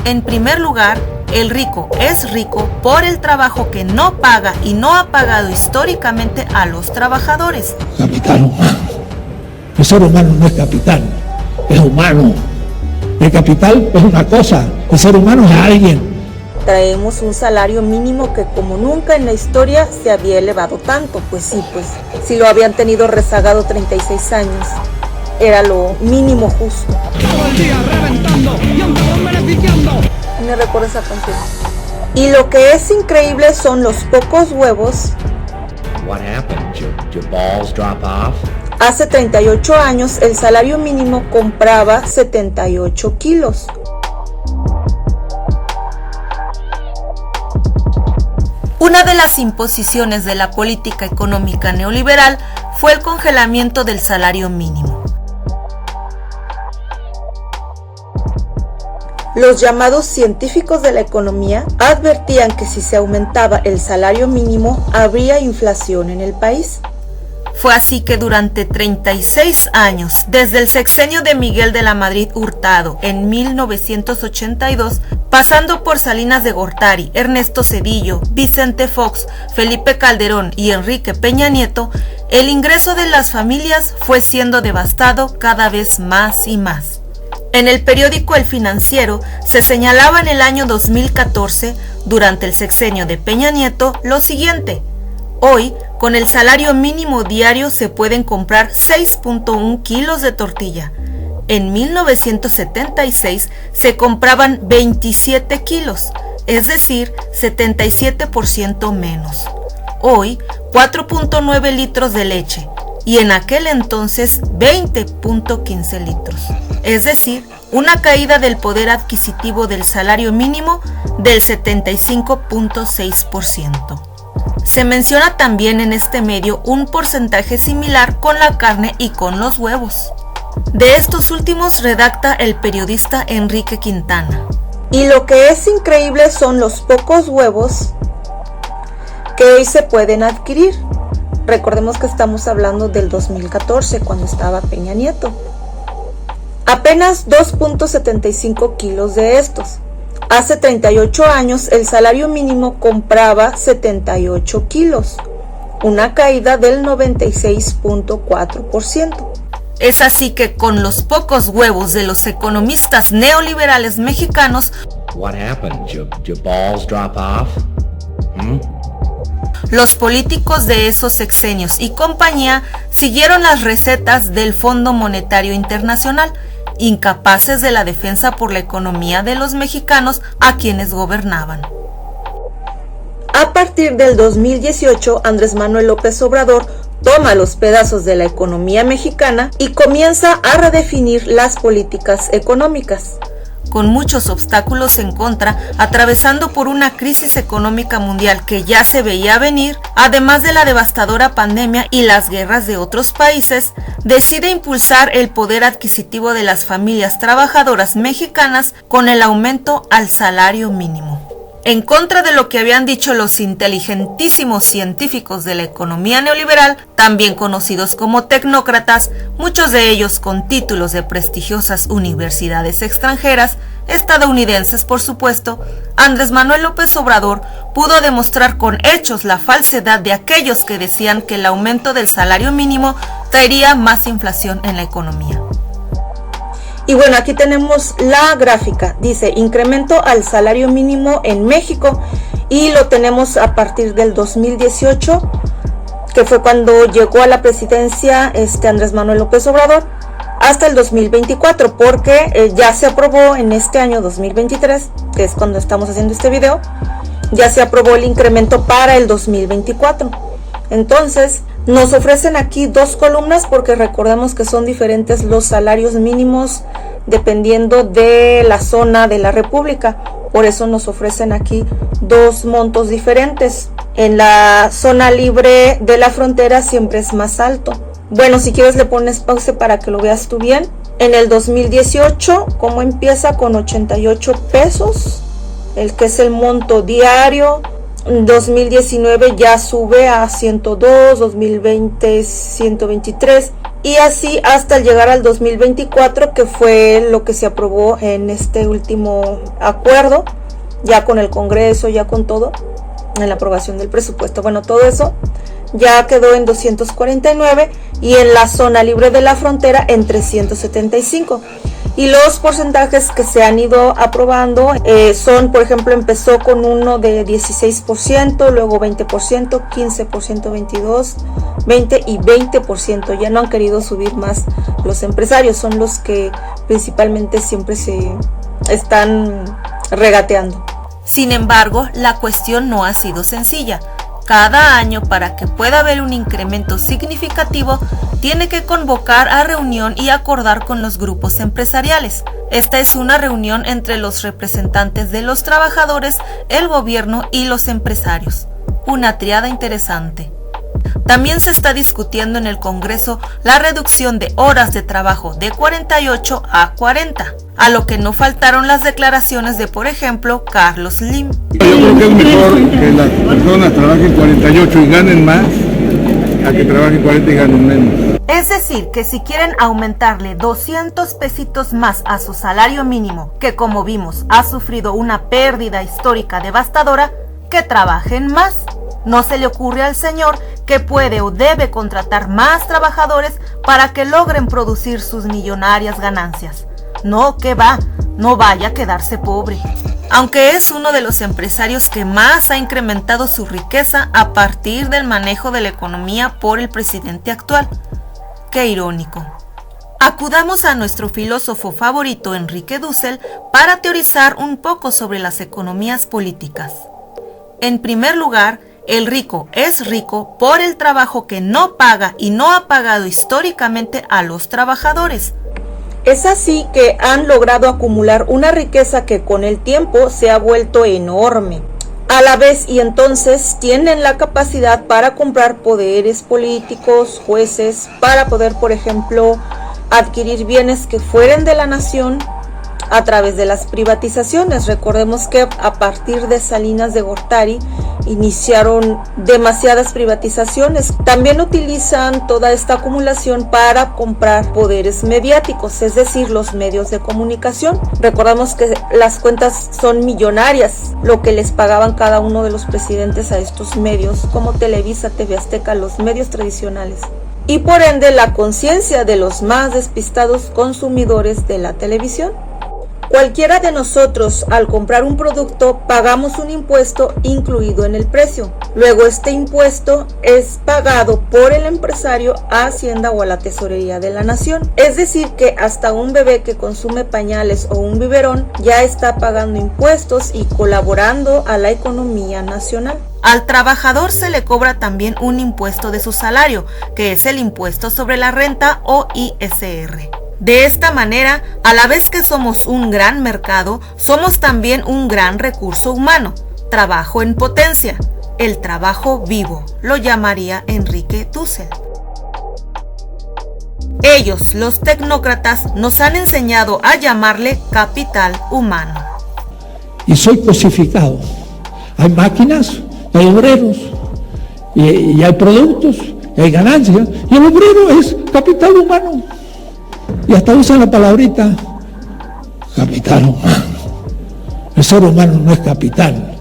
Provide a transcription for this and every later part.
En primer lugar, el rico es rico por el trabajo que no paga y no ha pagado históricamente a los trabajadores. Capital humano. El ser humano no es capital, es humano. El capital es una cosa, el ser humano es alguien. Traemos un salario mínimo que como nunca en la historia se había elevado tanto. Pues si lo habían tenido rezagado 36 años, era lo mínimo justo. Todo el día reventando y aún beneficiando. Me recuerda esa canción. Y lo que es increíble son los pocos huevos. What happened? Your balls drop off? Hace 38 años el salario mínimo compraba 78 kilos. Una de las imposiciones de la política económica neoliberal fue el congelamiento del salario mínimo. Los llamados científicos de la economía advertían que si se aumentaba el salario mínimo, habría inflación en el país. Fue así que durante 36 años, desde el sexenio de Miguel de la Madrid Hurtado en 1982, pasando por Salinas de Gortari, Ernesto Zedillo, Vicente Fox, Felipe Calderón y Enrique Peña Nieto, el ingreso de las familias fue siendo devastado cada vez más y más. En el periódico El Financiero se señalaba en el año 2014, durante el sexenio de Peña Nieto, lo siguiente: hoy, con el salario mínimo diario se pueden comprar 6.1 kilos de tortilla. En 1976 se compraban 27 kilos, es decir, 77% menos. Hoy, 4.9 litros de leche, y en aquel entonces 20.15 litros. Es decir, una caída del poder adquisitivo del salario mínimo del 75.6%. Se menciona también en este medio un porcentaje similar con la carne y con los huevos. De estos últimos redacta el periodista Enrique Quintana. Y lo que es increíble son los pocos huevos que hoy se pueden adquirir. Recordemos que estamos hablando del 2014, cuando estaba Peña Nieto. Apenas 2.75 kilos de estos. Hace 38 años el salario mínimo compraba 78 kilos, una caída del 96.4%. Es así que con los pocos huevos de los economistas neoliberales mexicanos, What happened? Your balls drop off? los políticos de esos sexenios y compañía siguieron las recetas del Fondo Monetario Internacional, incapaces de la defensa por la economía de los mexicanos a quienes gobernaban. A partir del 2018, Andrés Manuel López Obrador toma los pedazos de la economía mexicana y comienza a redefinir las políticas económicas. Con muchos obstáculos en contra, atravesando por una crisis económica mundial que ya se veía venir, además de la devastadora pandemia y las guerras de otros países, decide impulsar el poder adquisitivo de las familias trabajadoras mexicanas con el aumento al salario mínimo. En contra de lo que habían dicho los inteligentísimos científicos de la economía neoliberal, también conocidos como tecnócratas, muchos de ellos con títulos de prestigiosas universidades extranjeras, estadounidenses por supuesto, Andrés Manuel López Obrador pudo demostrar con hechos la falsedad de aquellos que decían que el aumento del salario mínimo traería más inflación en la economía. Y bueno, aquí tenemos la gráfica, dice incremento al salario mínimo en México, y lo tenemos a partir del 2018, que fue cuando llegó a la presidencia Andrés Manuel López Obrador, hasta el 2024, porque ya se aprobó en este año 2023, que es cuando estamos haciendo este video, ya se aprobó el incremento para el 2024. Entonces, nos ofrecen aquí dos columnas porque recordemos que son diferentes los salarios mínimos dependiendo de la zona de la República. Por eso nos ofrecen aquí dos montos diferentes. En la zona libre de la frontera siempre es más alto. Bueno, si quieres le pones pausa para que lo veas tú bien. En el 2018, ¿cómo empieza? Con 88 pesos, el que es el monto diario. 2019 ya sube a 102, 2020 123 y así hasta llegar al 2024, que fue lo que se aprobó en este último acuerdo, ya con el Congreso, ya con todo, en la aprobación del presupuesto. Bueno, todo eso ya quedó en 249 y en la zona libre de la frontera en 375. Y los porcentajes que se han ido aprobando son, por ejemplo, empezó con uno de 16%, luego 20%, 15%, 22%, 20% y 20%. Ya no han querido subir más los empresarios, son los que principalmente siempre se están regateando. Sin embargo, la cuestión no ha sido sencilla. Cada año, para que pueda haber un incremento significativo, tiene que convocar a reunión y acordar con los grupos empresariales. Esta es una reunión entre los representantes de los trabajadores, el gobierno y los empresarios. Una triada interesante. También se está discutiendo en el Congreso la reducción de horas de trabajo de 48 a 40, a lo que no faltaron las declaraciones de, por ejemplo, Carlos Slim. Yo creo que es mejor que las personas trabajen 48 y ganen más, a que trabajen 40 y ganen menos. Es decir, que si quieren aumentarle 200 pesitos más a su salario mínimo, que como vimos ha sufrido una pérdida histórica devastadora, que trabajen más. No se le ocurre al señor que puede o debe contratar más trabajadores para que logren producir sus millonarias ganancias. No, que va, no vaya a quedarse pobre. Aunque es uno de los empresarios que más ha incrementado su riqueza a partir del manejo de la economía por el presidente actual. Qué irónico. Acudamos a nuestro filósofo favorito Enrique Dussel para teorizar un poco sobre las economías políticas. En primer lugar, el rico es rico por el trabajo que no paga y no ha pagado históricamente a los trabajadores. Es así que han logrado acumular una riqueza que con el tiempo se ha vuelto enorme. A la vez, y entonces tienen la capacidad para comprar poderes políticos, jueces, para poder, por ejemplo, adquirir bienes que fueren de la nación a través de las privatizaciones. Recordemos que a partir de Salinas de Gortari iniciaron demasiadas privatizaciones. También utilizan toda esta acumulación para comprar poderes mediáticos, es decir, los medios de comunicación. Recordamos que las cuentas son millonarias, lo que les pagaban cada uno de los presidentes a estos medios, como Televisa, TV Azteca, los medios tradicionales. Y por ende la conciencia de los más despistados consumidores de la televisión. Cualquiera de nosotros, al comprar un producto, pagamos un impuesto incluido en el precio. Luego este impuesto es pagado por el empresario a Hacienda o a la Tesorería de la Nación. Es decir, que hasta un bebé que consume pañales o un biberón ya está pagando impuestos y colaborando a la economía nacional. Al trabajador se le cobra también un impuesto de su salario, que es el impuesto sobre la renta o ISR. De esta manera, a la vez que somos un gran mercado, somos también un gran recurso humano, trabajo en potencia, el trabajo vivo, lo llamaría Enrique Dussel. Ellos, los tecnócratas, nos han enseñado a llamarle capital humano. Y soy cosificado. Hay máquinas, hay obreros, y hay productos, y hay ganancias, y el obrero es capital humano. Y hasta usan la palabrita capital humano. El ser humano no es capital,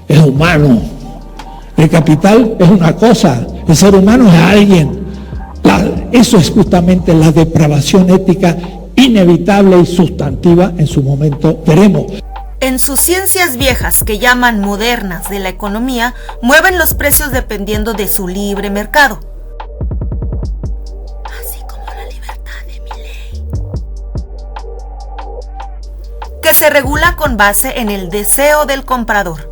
es humano. El capital es una cosa, el ser humano es alguien. Eso es justamente la depravación ética inevitable y sustantiva en su momento veremos. En sus ciencias viejas, que llaman modernas de la economía, mueven los precios dependiendo de su libre mercado. Que se regula con base en el deseo del comprador.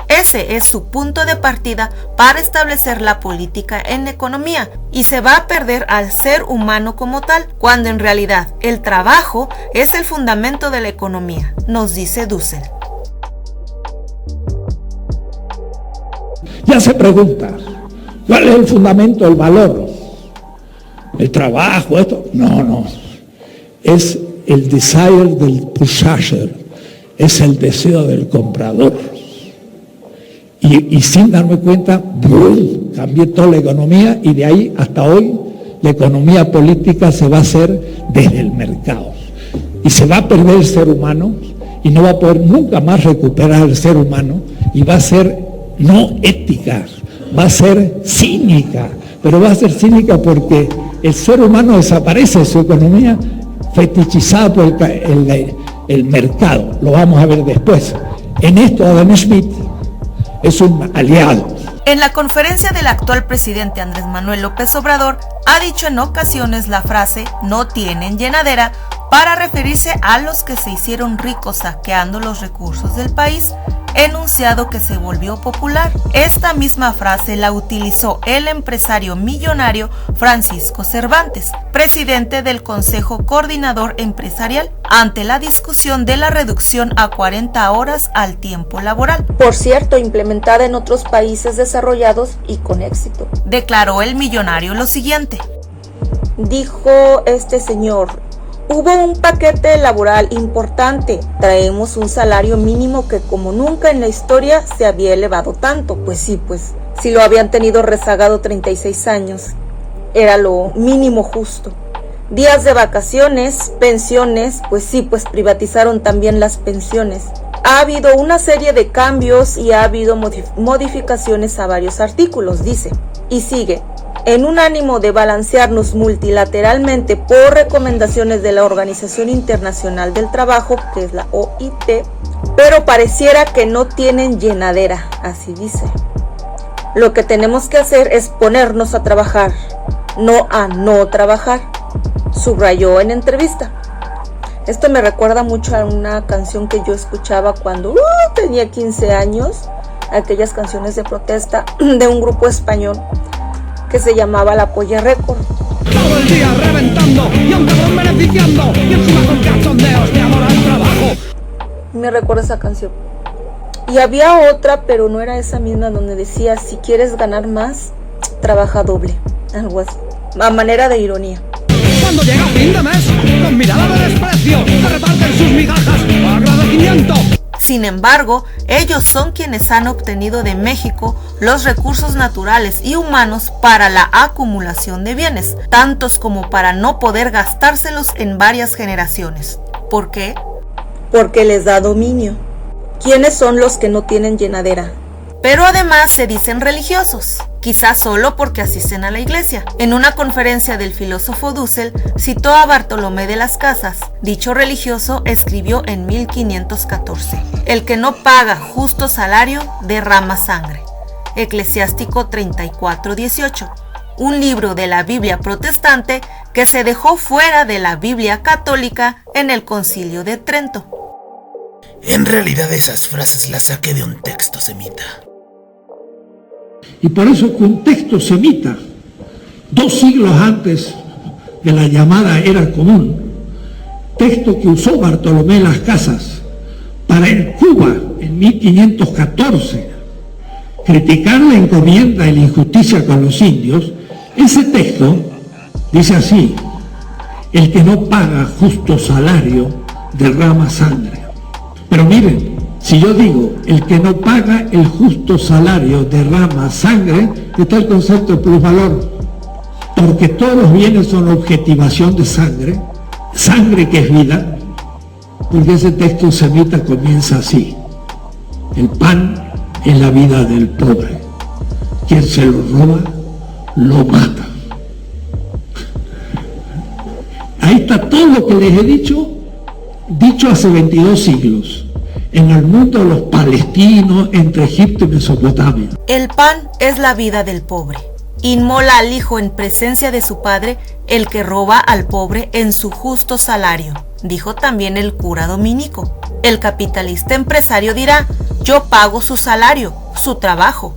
Ese es su punto de partida para establecer la política en economía y se va a perder al ser humano como tal, cuando en realidad el trabajo es el fundamento de la economía, nos dice Dussel. Ya se pregunta, ¿cuál es el fundamento, el valor? El trabajo, esto, no, es el desire del purchaser, es el deseo del comprador. Y sin darme cuenta, ¡brum!, cambié toda la economía y de ahí hasta hoy la economía política se va a hacer desde el mercado. Y se va a perder el ser humano y no va a poder nunca más recuperar el ser humano y va a ser no ética, va a ser cínica, pero va a ser cínica porque el ser humano desaparece de su economía fetichizada por el mercado. Lo vamos a ver después. En esto Adam Smith es un aliado. En la conferencia del actual presidente Andrés Manuel López Obrador ha dicho en ocasiones la frase "no tienen llenadera" para referirse a los que se hicieron ricos saqueando los recursos del país, enunciado que se volvió popular. Esta misma frase la utilizó el empresario millonario Francisco Cervantes, presidente del Consejo Coordinador Empresarial, ante la discusión de la reducción a 40 horas al tiempo laboral. Por cierto, implementada en otros países desarrollados y con éxito. Declaró el millonario lo siguiente. Dijo este señor: hubo un paquete laboral importante, traemos un salario mínimo que como nunca en la historia se había elevado tanto. Pues sí, si lo habían tenido rezagado 36 años, era lo mínimo justo. Días de vacaciones, pensiones, pues privatizaron también las pensiones. Ha habido una serie de cambios y ha habido modificaciones a varios artículos, dice. Y sigue. En un ánimo de balancearnos multilateralmente por recomendaciones de la Organización Internacional del Trabajo, que es la OIT, pero pareciera que no tienen llenadera, así dice. Lo que tenemos que hacer es ponernos a trabajar, no a no trabajar, subrayó en entrevista. Esto me recuerda mucho a una canción que yo escuchaba cuando tenía 15 años, aquellas canciones de protesta de un grupo español que se llamaba La Polla Record. Todo el día reventando y a un cabrón beneficiando y encima con cachondeos de amor al trabajo. Me recuerda esa canción. Y había otra, pero no era esa misma, donde decía: si quieres ganar más, trabaja doble. Algo así, a manera de ironía. Cuando llega fin de mes, con mirada de desprecio, se reparten sus migajas a agradecimiento. Sin embargo, ellos son quienes han obtenido de México los recursos naturales y humanos para la acumulación de bienes, tantos como para no poder gastárselos en varias generaciones. ¿Por qué? Porque les da dominio. ¿Quiénes son los que no tienen llenadera? Pero además se dicen religiosos, quizás solo porque asisten a la iglesia. En una conferencia del filósofo Dussel citó a Bartolomé de las Casas. Dicho religioso escribió en 1514: el que no paga justo salario derrama sangre. Eclesiástico 34:18. Un libro de la Biblia protestante que se dejó fuera de la Biblia católica en el Concilio de Trento. En realidad esas frases las saqué de un texto semita. Y por eso que un texto semita, 2 siglos antes de la llamada Era Común, texto que usó Bartolomé de las Casas para en Cuba en 1514 criticar la encomienda y la injusticia con los indios, ese texto dice así: el que no paga justo salario derrama sangre. Pero miren, si yo digo el que no paga el justo salario derrama sangre, está el concepto de plusvalor, porque todos los bienes son objetivación de sangre, sangre que es vida, porque ese texto semita comienza así: el pan es la vida del pobre, quien se lo roba, lo mata. Ahí está todo lo que les he dicho hace 22 siglos, en el mundo de los palestinos, entre Egipto y Mesopotamia. El pan es la vida del pobre. Inmola al hijo en presencia de su padre el que roba al pobre en su justo salario, dijo también el cura dominico. El capitalista empresario dirá: yo pago su salario, su trabajo.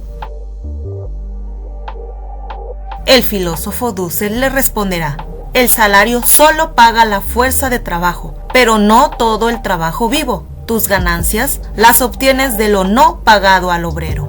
El filósofo Dussel le responderá: el salario solo paga la fuerza de trabajo, pero no todo el trabajo vivo. Tus ganancias las obtienes de lo no pagado al obrero.